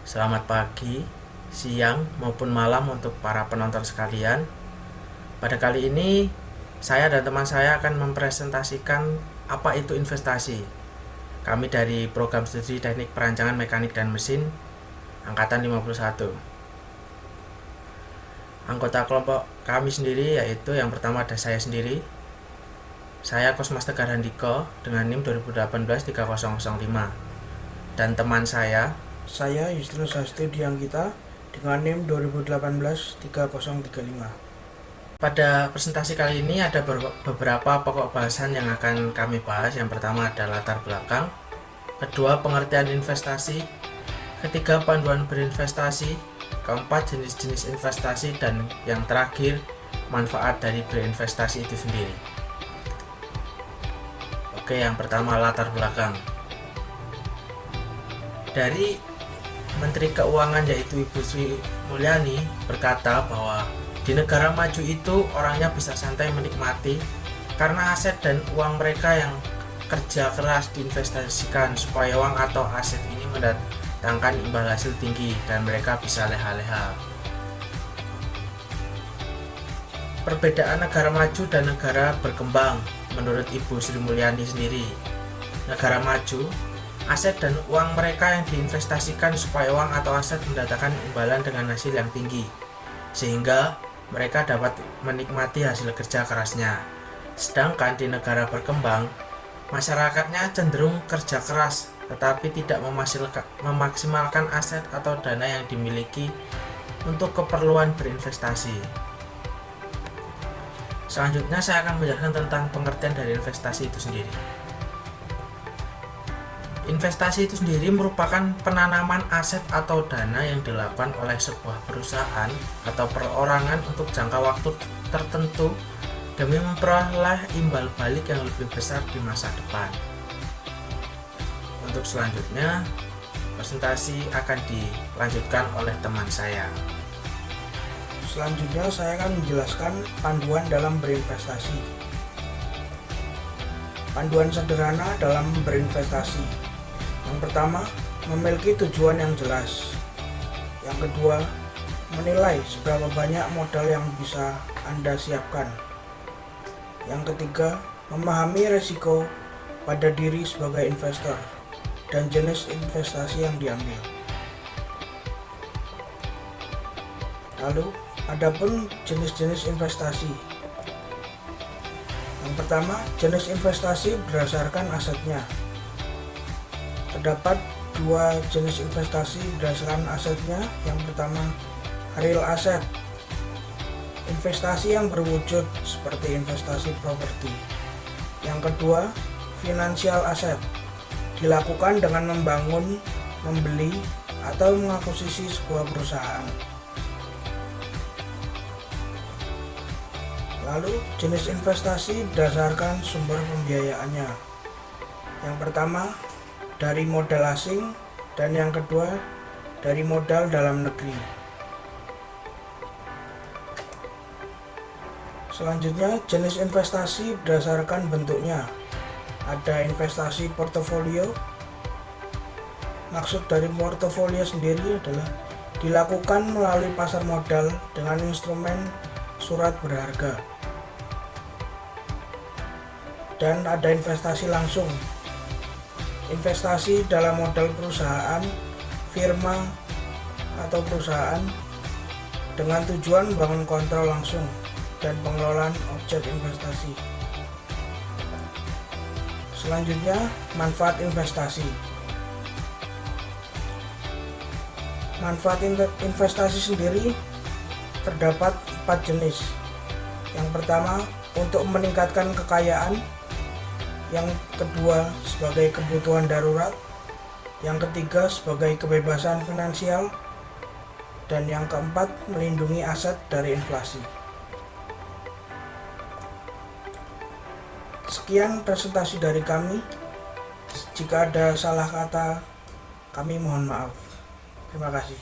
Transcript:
Selamat pagi, siang, maupun malam untuk para penonton sekalian. Pada kali ini, saya dan teman saya akan mempresentasikan apa itu investasi. Kami dari Program Studi Teknik Perancangan Mekanik dan Mesin, Angkatan 51. Anggota kelompok kami sendiri yaitu yang pertama ada saya sendiri. Saya Kosmas Tegar Handiko dengan NIM 2018-3005. Dan teman saya Yustinus Hastudianggita dengan NIM 2018-3035. Pada presentasi kali ini ada beberapa pokok bahasan yang akan kami bahas. Yang pertama ada latar belakang, kedua pengertian investasi, ketiga panduan berinvestasi, keempat jenis-jenis investasi, dan yang terakhir manfaat dari berinvestasi itu sendiri. Oke, yang pertama latar belakang. Dari Menteri Keuangan yaitu Ibu Sri Mulyani berkata bahwa di negara maju itu orangnya bisa santai menikmati karena aset dan uang mereka yang kerja keras diinvestasikan supaya uang atau aset ini mendatangkan imbal hasil tinggi dan mereka bisa leha-leha. Perbedaan negara maju dan negara berkembang menurut Ibu Sri Mulyani sendiri. Negara maju, aset dan uang mereka yang diinvestasikan supaya uang atau aset mendatangkan imbalan dengan hasil yang tinggi, sehingga mereka dapat menikmati hasil kerja kerasnya. Sedangkan di negara berkembang, masyarakatnya cenderung kerja keras tetapi tidak memaksimalkan aset atau dana yang dimiliki untuk keperluan berinvestasi. Selanjutnya saya akan menjelaskan tentang pengertian dari investasi itu sendiri. Investasi itu sendiri merupakan penanaman aset atau dana yang dilakukan oleh sebuah perusahaan atau perorangan untuk jangka waktu tertentu demi memperoleh imbal balik yang lebih besar di masa depan. Untuk selanjutnya, presentasi akan dilanjutkan oleh teman saya. Selanjutnya saya akan menjelaskan panduan dalam berinvestasi. Panduan sederhana dalam berinvestasi. Yang pertama, memiliki tujuan yang jelas. Yang kedua, menilai seberapa banyak modal yang bisa Anda siapkan. Yang ketiga, memahami risiko pada diri sebagai investor dan jenis investasi yang diambil. Lalu, adapun jenis-jenis investasi. Yang pertama, jenis investasi berdasarkan asetnya. Terdapat dua jenis investasi berdasarkan asetnya. Yang pertama, real asset, investasi yang berwujud seperti investasi properti. Yang kedua, financial asset, dilakukan dengan membangun, membeli, atau mengakuisisi sebuah perusahaan. Lalu, jenis investasi berdasarkan sumber pembiayaannya. Yang pertama, dari modal asing, dan yang kedua dari modal dalam negeri. Selanjutnya, jenis investasi berdasarkan bentuknya. Ada investasi portofolio. Maksud dari portofolio sendiri adalah dilakukan melalui pasar modal dengan instrumen surat berharga. Dan ada investasi langsung. Investasi dalam modal perusahaan, firma, atau perusahaan dengan tujuan membangun kontrol langsung dan pengelolaan objek investasi. Selanjutnya, manfaat investasi. Manfaat investasi sendiri terdapat 4 jenis. Yang pertama, untuk meningkatkan kekayaan. Yang kedua, sebagai kebutuhan darurat. Yang ketiga, sebagai kebebasan finansial. Dan yang keempat, melindungi aset dari inflasi. Sekian presentasi dari kami. Jika ada salah kata, kami mohon maaf. Terima kasih.